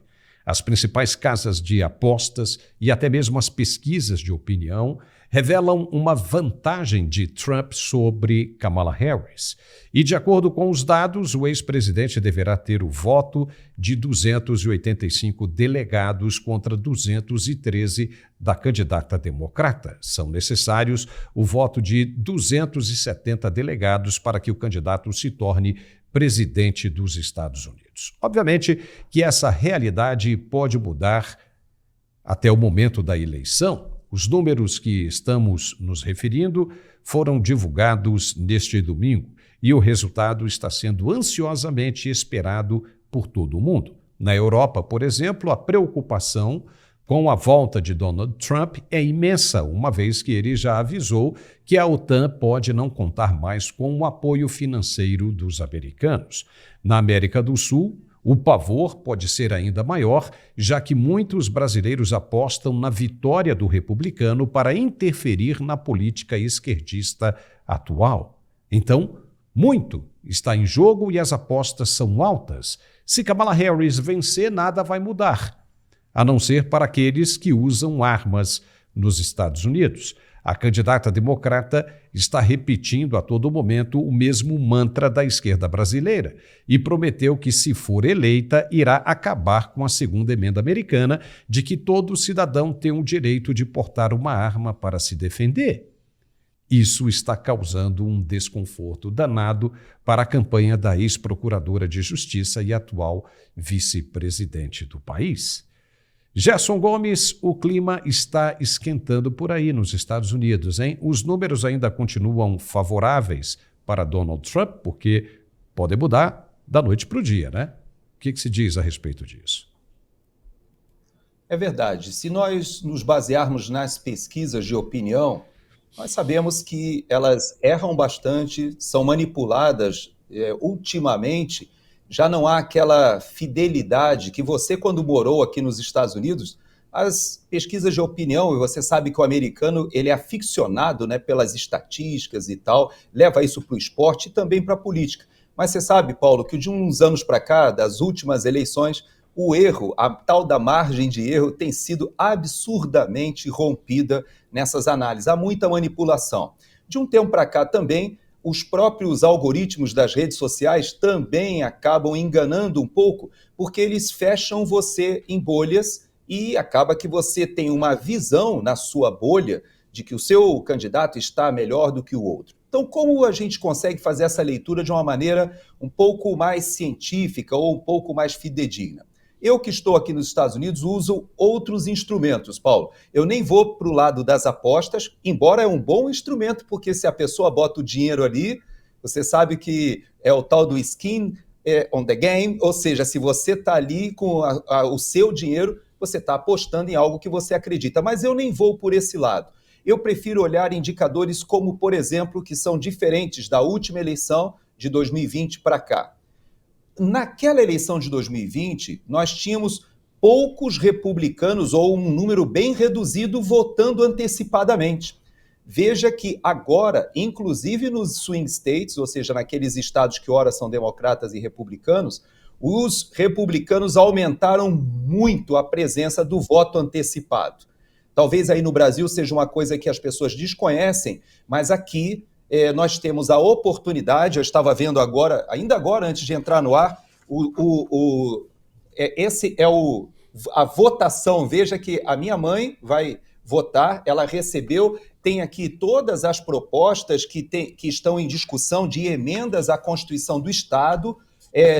As principais casas de apostas e até mesmo as pesquisas de opinião revelam uma vantagem de Trump sobre Kamala Harris. E, de acordo com os dados, o ex-presidente deverá ter o voto de 285 delegados contra 213 da candidata democrata. São necessários o voto de 270 delegados para que o candidato se torne presidente dos Estados Unidos. Unidos. Obviamente que essa realidade pode mudar até o momento da eleição. Os números que estamos nos referindo foram divulgados neste domingo e o resultado está sendo ansiosamente esperado por todo o mundo. Na Europa, por exemplo, a preocupação com a volta de Donald Trump é imensa, uma vez que ele já avisou que a OTAN pode não contar mais com o apoio financeiro dos americanos. Na América do Sul, o pavor pode ser ainda maior, já que muitos brasileiros apostam na vitória do republicano para interferir na política esquerdista atual. Então, muito está em jogo e as apostas são altas. Se Kamala Harris vencer, nada vai mudar, a não ser para aqueles que usam armas nos Estados Unidos. A candidata democrata está repetindo a todo momento o mesmo mantra da esquerda brasileira e prometeu que, se for eleita, irá acabar com a segunda emenda americana de que todo cidadão tem o direito de portar uma arma para se defender. Isso está causando um desconforto danado para a campanha da ex-procuradora de Justiça e atual vice-presidente do país. Gerson Gomes, o clima está esquentando por aí nos Estados Unidos, hein? Os números ainda continuam favoráveis para Donald Trump, porque pode mudar da noite para o dia, né? O que se diz a respeito disso? É verdade. Se nós nos basearmos nas pesquisas de opinião, nós sabemos que elas erram bastante, são manipuladas ultimamente. Já não há aquela fidelidade que você, quando morou aqui nos Estados Unidos, as pesquisas de opinião, e você sabe que o americano ele é aficionado, né, pelas estatísticas e tal, leva isso para o esporte e também para a política. Mas você sabe, Paulo, que de uns anos para cá, das últimas eleições, o erro, a tal da margem de erro, tem sido absurdamente rompida nessas análises. Há muita manipulação. De um tempo para cá também, os próprios algoritmos das redes sociais também acabam enganando um pouco, porque eles fecham você em bolhas e acaba que você tem uma visão na sua bolha de que o seu candidato está melhor do que o outro. Então, como a gente consegue fazer essa leitura de uma maneira um pouco mais científica ou um pouco mais fidedigna? Eu que estou aqui nos Estados Unidos uso outros instrumentos, Paulo. Eu nem vou para o lado das apostas, embora é um bom instrumento, porque se a pessoa bota o dinheiro ali, você sabe que é o tal do skin on the game, ou seja, se você está ali com o seu dinheiro, você está apostando em algo que você acredita. Mas eu nem vou por esse lado. Eu prefiro olhar indicadores como, por exemplo, que são diferentes da última eleição de 2020 para cá. Naquela eleição de 2020, nós tínhamos poucos republicanos, ou um número bem reduzido, votando antecipadamente. Veja que agora, inclusive nos swing states, ou seja, naqueles estados que ora são democratas e republicanos, os republicanos aumentaram muito a presença do voto antecipado. Talvez aí no Brasil seja uma coisa que as pessoas desconhecem, mas aqui nós temos a oportunidade, eu estava vendo agora, ainda agora, antes de entrar no ar, esse é a votação. Veja que a minha mãe vai votar, ela recebeu, tem aqui todas as propostas que estão em discussão de emendas à Constituição do Estado,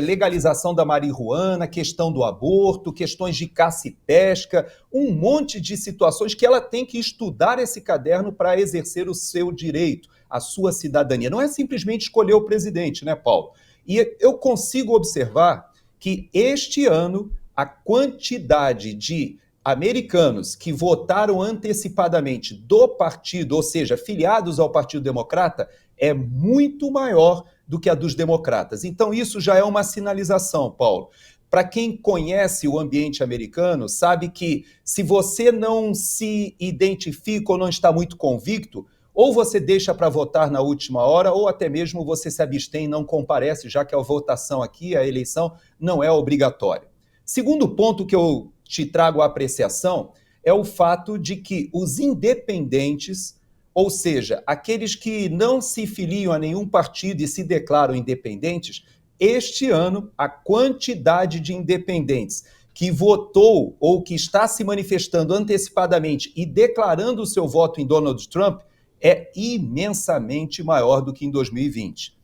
legalização da marihuana, questão do aborto, questões de caça e pesca, um monte de situações que ela tem que estudar esse caderno para exercer o seu direito, a sua cidadania. Não é simplesmente escolher o presidente, né, Paulo? E eu consigo observar que este ano a quantidade de americanos que votaram antecipadamente do partido, ou seja, filiados ao Partido Democrata, é muito maior do que a dos democratas. Então isso já é uma sinalização, Paulo. Para quem conhece o ambiente americano, sabe que se você não se identifica ou não está muito convicto, ou você deixa para votar na última hora, ou até mesmo você se abstém e não comparece, já que a votação aqui, a eleição, não é obrigatória. Segundo ponto que eu te trago à apreciação é o fato de que os independentes, ou seja, aqueles que não se filiam a nenhum partido e se declaram independentes, este ano a quantidade de independentes que votou ou que está se manifestando antecipadamente e declarando o seu voto em Donald Trump é imensamente maior do que em 2020.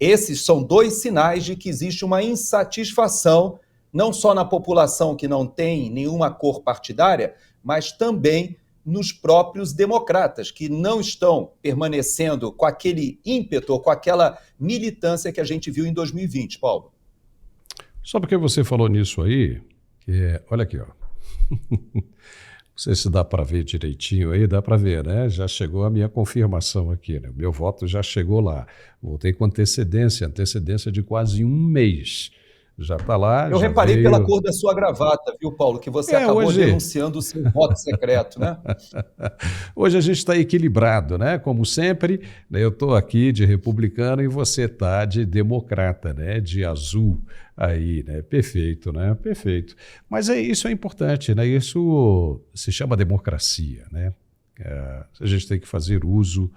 Esses são dois sinais de que existe uma insatisfação, não só na população que não tem nenhuma cor partidária, mas também nos próprios democratas, que não estão permanecendo com aquele ímpeto, com aquela militância que a gente viu em 2020, Paulo. Só porque você falou nisso aí, olha aqui, ó. Não sei se dá para ver direitinho aí, dá para ver, né? Já chegou a minha confirmação aqui, né? O meu voto já chegou lá. Voltei com antecedência de quase um mês. Já está lá. Eu já reparei veio... pela cor da sua gravata, viu, Paulo, que você acabou hoje... denunciando o seu voto secreto, né? Hoje a gente está equilibrado, né? Como sempre, né? Eu estou aqui de republicano e você está de democrata, né? De azul aí, né? Perfeito, né? Perfeito. Mas isso é importante, né? Isso se chama democracia, né? A gente tem que fazer uso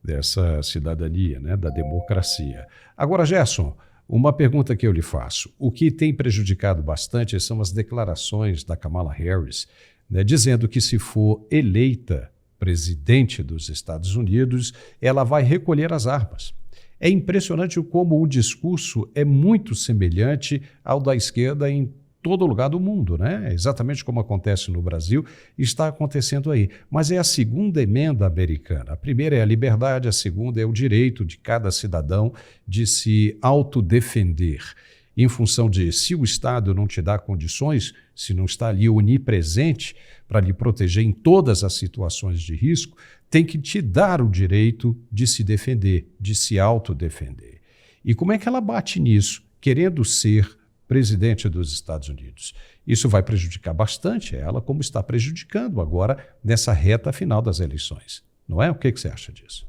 dessa cidadania, né? Da democracia. Agora, Gerson, uma pergunta que eu lhe faço. O que tem prejudicado bastante são as declarações da Kamala Harris, né, dizendo que se for eleita presidente dos Estados Unidos, ela vai recolher as armas. É impressionante como o discurso é muito semelhante ao da esquerda em todo lugar do mundo, né? Exatamente como acontece no Brasil, está acontecendo aí. Mas é a segunda emenda americana. A primeira é a liberdade, a segunda é o direito de cada cidadão de se autodefender. Em função de, se o Estado não te dá condições, se não está ali onipresente para lhe proteger em todas as situações de risco, tem que te dar o direito de se defender, de se autodefender. E como é que ela bate nisso, querendo ser presidente dos Estados Unidos? Isso vai prejudicar bastante ela, como está prejudicando agora nessa reta final das eleições. Não é? O que você acha disso?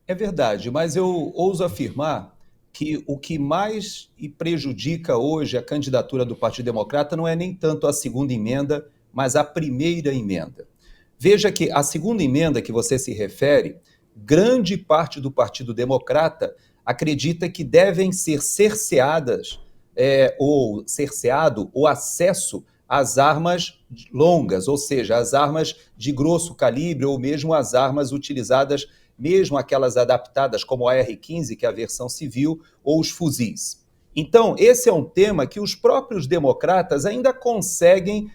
É verdade, mas eu ouso afirmar que o que mais prejudica hoje a candidatura do Partido Democrata não é nem tanto a segunda emenda, mas a primeira emenda. Veja que a segunda emenda que você se refere, grande parte do Partido Democrata acredita que devem ser cerceadas ou cerceado o acesso às armas longas, ou seja, às armas de grosso calibre ou mesmo as armas utilizadas, mesmo aquelas adaptadas como a R-15, que é a versão civil, ou os fuzis. Então, esse é um tema que os próprios democratas ainda conseguem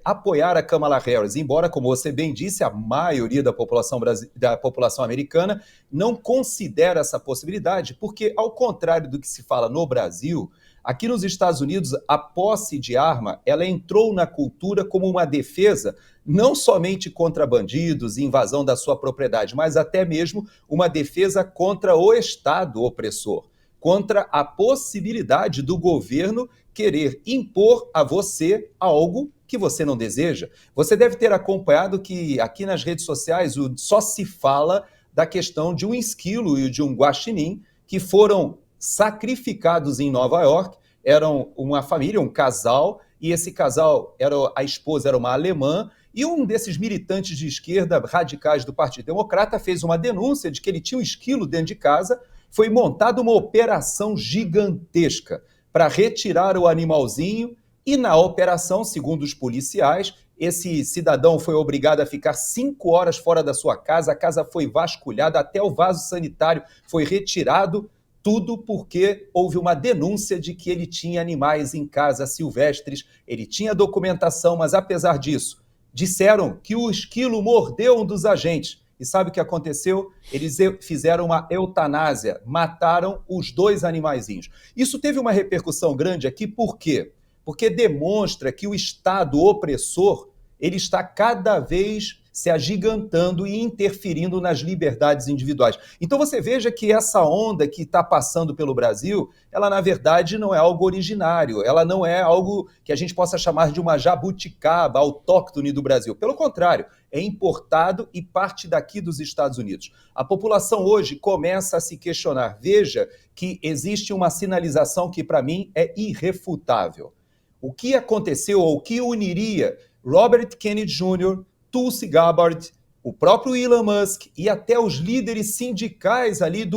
apoiar a Kamala Harris, embora, como você bem disse, a maioria da população americana não considera essa possibilidade, porque, ao contrário do que se fala no Brasil, aqui nos Estados Unidos, a posse de arma, ela entrou na cultura como uma defesa, não somente contra bandidos e invasão da sua propriedade, mas até mesmo uma defesa contra o Estado opressor, contra a possibilidade do governo querer impor a você algo que você não deseja. Você deve ter acompanhado que aqui nas redes sociais só se fala da questão de um esquilo e de um guaxinim que foram sacrificados em Nova York. Eram uma família, um casal, e esse casal, a esposa era uma alemã, e um desses militantes de esquerda radicais do Partido Democrata fez uma denúncia de que ele tinha um esquilo dentro de casa. Foi montada uma operação gigantesca para retirar o animalzinho, e na operação, segundo os policiais, esse cidadão foi obrigado a ficar 5 horas fora da sua casa, a casa foi vasculhada, até o vaso sanitário foi retirado, tudo porque houve uma denúncia de que ele tinha animais em casa silvestres, ele tinha documentação, mas apesar disso, disseram que o esquilo mordeu um dos agentes. E sabe o que aconteceu? Eles fizeram uma eutanásia, mataram os 2 animaizinhos. Isso teve uma repercussão grande aqui, por quê? Porque demonstra que o Estado opressor, ele está cada vez se agigantando e interferindo nas liberdades individuais. Então você veja que essa onda que está passando pelo Brasil, ela na verdade não é algo originário, ela não é algo que a gente possa chamar de uma jabuticaba autóctone do Brasil. Pelo contrário, é importado e parte daqui dos Estados Unidos. A população hoje começa a se questionar. Veja que existe uma sinalização que para mim é irrefutável. O que aconteceu ou o que uniria Robert Kennedy Jr., Tulsi Gabbard, o próprio Elon Musk e até os líderes sindicais ali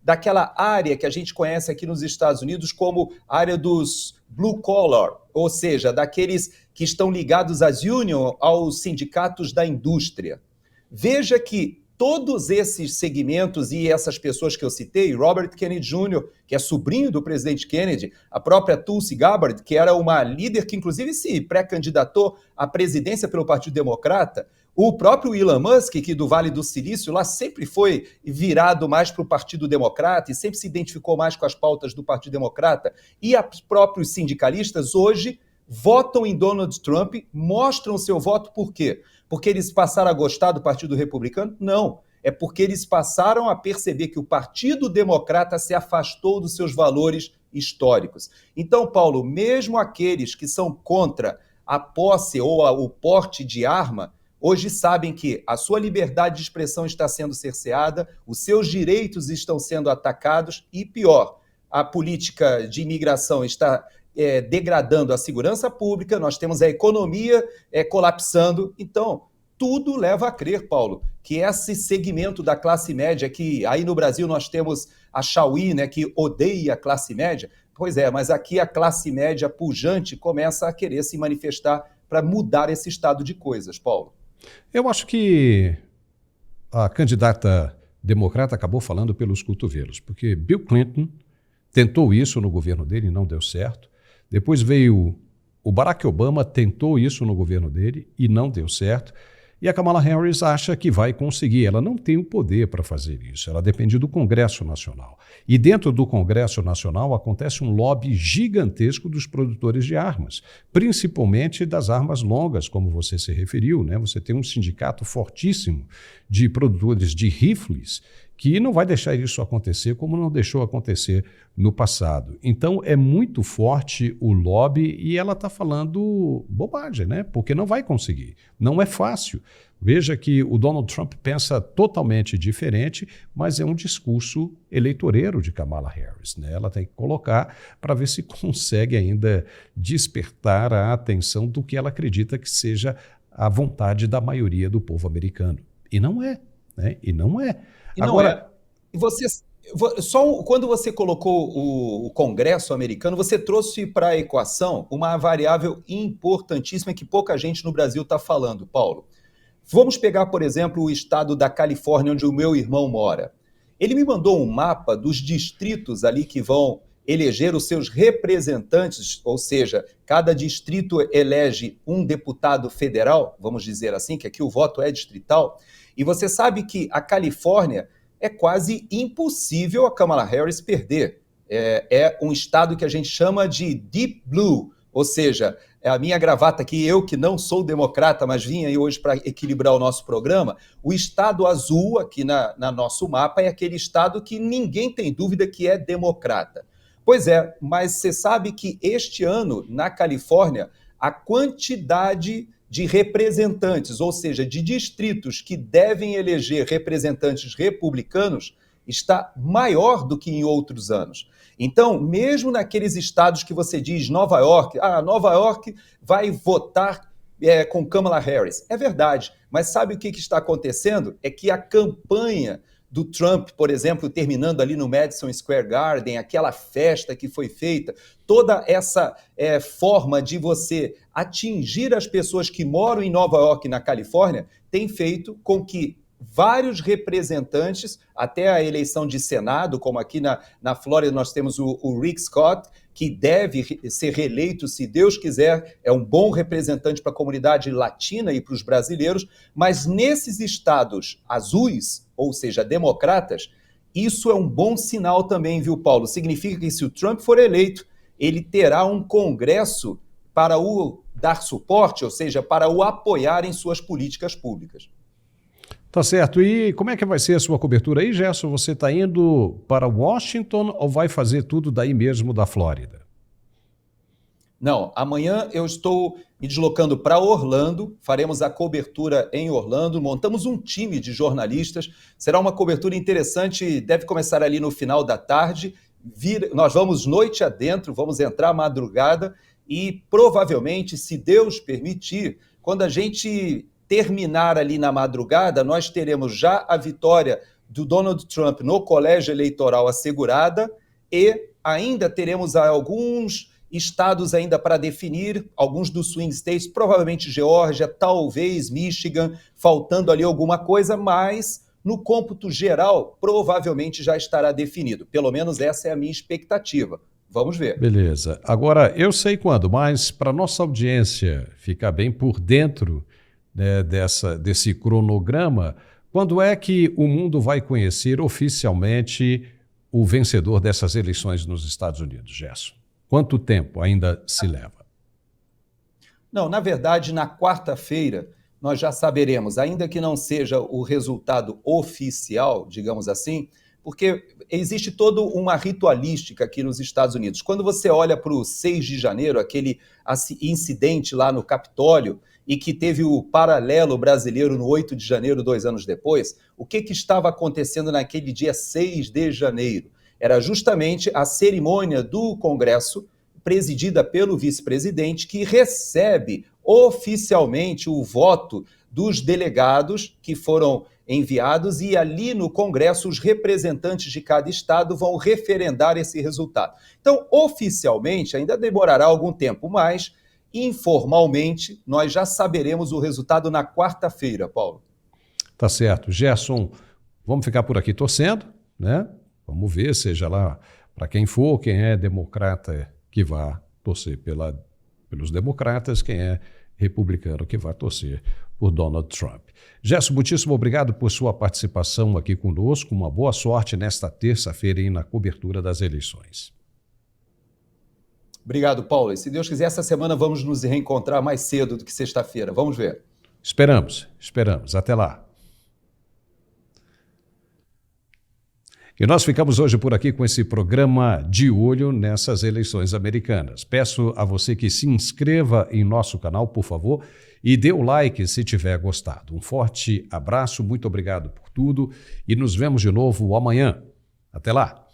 daquela área que a gente conhece aqui nos Estados Unidos como área dos blue collar, ou seja, daqueles que estão ligados às unions, aos sindicatos da indústria. Veja que todos esses segmentos e essas pessoas que eu citei, Robert Kennedy Jr., que é sobrinho do presidente Kennedy, a própria Tulsi Gabbard, que era uma líder que inclusive se pré-candidatou à presidência pelo Partido Democrata, o próprio Elon Musk, que do Vale do Silício lá sempre foi virado mais para o Partido Democrata e sempre se identificou mais com as pautas do Partido Democrata, e os próprios sindicalistas hoje votam em Donald Trump, mostram seu voto por quê? Porque eles passaram a gostar do Partido Republicano? Não. É porque eles passaram a perceber que o Partido Democrata se afastou dos seus valores históricos. Então, Paulo, mesmo aqueles que são contra a posse ou o porte de arma, hoje sabem que a sua liberdade de expressão está sendo cerceada, os seus direitos estão sendo atacados e, pior, a política de imigração está degradando a segurança pública, nós temos a economia colapsando. Então, tudo leva a crer, Paulo, que esse segmento da classe média, que aí no Brasil nós temos a Chauí, né, que odeia a classe média, pois é, mas aqui a classe média pujante começa a querer se manifestar para mudar esse estado de coisas, Paulo. Eu acho que a candidata democrata acabou falando pelos cotovelos, porque Bill Clinton tentou isso no governo dele e não deu certo. Depois veio o Barack Obama, tentou isso no governo dele e não deu certo. E a Kamala Harris acha que vai conseguir. Ela não tem o poder para fazer isso. Ela depende do Congresso Nacional. E dentro do Congresso Nacional acontece um lobby gigantesco dos produtores de armas, principalmente das armas longas, como você se referiu, né? Você tem um sindicato fortíssimo de produtores de rifles que não vai deixar isso acontecer como não deixou acontecer no passado. Então é muito forte o lobby e ela está falando bobagem, né? Porque não vai conseguir. Não é fácil. Veja que o Donald Trump pensa totalmente diferente, mas é um discurso eleitoreiro de Kamala Harris, né? Ela tem que colocar para ver se consegue ainda despertar a atenção do que ela acredita que seja a vontade da maioria do povo americano. E não é, né? E não é. E não agora, e você, só quando você colocou o Congresso americano, você trouxe para a equação uma variável importantíssima que pouca gente no Brasil está falando, Paulo. Vamos pegar, por exemplo, o estado da Califórnia, onde o meu irmão mora. Ele me mandou um mapa dos distritos ali que vão eleger os seus representantes, ou seja, cada distrito elege um deputado federal, vamos dizer assim, que aqui o voto é distrital. E você sabe que a Califórnia é quase impossível a Kamala Harris perder. É um estado que a gente chama de Deep Blue, ou seja, é a minha gravata aqui, eu que não sou democrata, mas vim aí hoje para equilibrar o nosso programa, o estado azul aqui na nosso mapa é aquele estado que ninguém tem dúvida que é democrata. Pois é, mas você sabe que este ano, na Califórnia, a quantidade de representantes, ou seja, de distritos que devem eleger representantes republicanos, está maior do que em outros anos. Então, mesmo naqueles estados que você diz Nova York, Nova York vai votar com Kamala Harris. É verdade, mas sabe o que está acontecendo? É que a campanha do Trump, por exemplo, terminando ali no Madison Square Garden, aquela festa que foi feita, toda essa forma de você atingir as pessoas que moram em Nova York, na Califórnia, tem feito com que vários representantes, até a eleição de Senado, como aqui na Flórida nós temos o Rick Scott, que deve ser reeleito, se Deus quiser, é um bom representante para a comunidade latina e para os brasileiros, mas nesses estados azuis, ou seja, democratas, isso é um bom sinal também, viu, Paulo? Significa que se o Trump for eleito, ele terá um congresso para o dar suporte, ou seja, para o apoiar em suas políticas públicas. Tá certo. E como é que vai ser a sua cobertura aí, Gerson? Você está indo para Washington ou vai fazer tudo daí mesmo da Flórida? Não, amanhã eu estou me deslocando para Orlando, faremos a cobertura em Orlando, montamos um time de jornalistas, será uma cobertura interessante, deve começar ali no final da tarde, nós vamos noite adentro, vamos entrar à madrugada e provavelmente, se Deus permitir, quando a gente terminar ali na madrugada, nós teremos já a vitória do Donald Trump no colégio eleitoral assegurada e ainda teremos alguns estados ainda para definir, alguns dos swing states, provavelmente Geórgia, talvez Michigan, faltando ali alguma coisa, mas no cômputo geral, provavelmente já estará definido. Pelo menos essa é a minha expectativa. Vamos ver. Beleza. Agora, eu sei quando, mas para nossa audiência ficar bem por dentro, né, desse cronograma, quando é que o mundo vai conhecer oficialmente o vencedor dessas eleições nos Estados Unidos, Gerson? Quanto tempo ainda se leva? Não, na verdade, na quarta-feira, nós já saberemos, ainda que não seja o resultado oficial, digamos assim, porque existe toda uma ritualística aqui nos Estados Unidos. Quando você olha para o 6 de janeiro, aquele incidente lá no Capitólio, e que teve o paralelo brasileiro no 8 de janeiro, 2 anos depois, o que estava acontecendo naquele dia 6 de janeiro? Era justamente a cerimônia do Congresso, presidida pelo vice-presidente, que recebe oficialmente o voto dos delegados que foram enviados, e ali no Congresso os representantes de cada estado vão referendar esse resultado. Então, oficialmente, ainda demorará algum tempo, mas informalmente nós já saberemos o resultado na quarta-feira, Paulo. Tá certo. Gerson, vamos ficar por aqui torcendo, né? Vamos ver, seja lá para quem for, quem é democrata que vá torcer pelos democratas, quem é republicano que vá torcer por Donald Trump. Gerson, muitíssimo obrigado por sua participação aqui conosco. Uma boa sorte nesta terça-feira aí na cobertura das eleições. Obrigado, Paulo. E se Deus quiser, essa semana vamos nos reencontrar mais cedo do que sexta-feira. Vamos ver. Esperamos. Até lá. E nós ficamos hoje por aqui com esse programa De Olho nessas eleições americanas. Peço a você que se inscreva em nosso canal, por favor, e dê o like se tiver gostado. Um forte abraço, muito obrigado por tudo e nos vemos de novo amanhã. Até lá!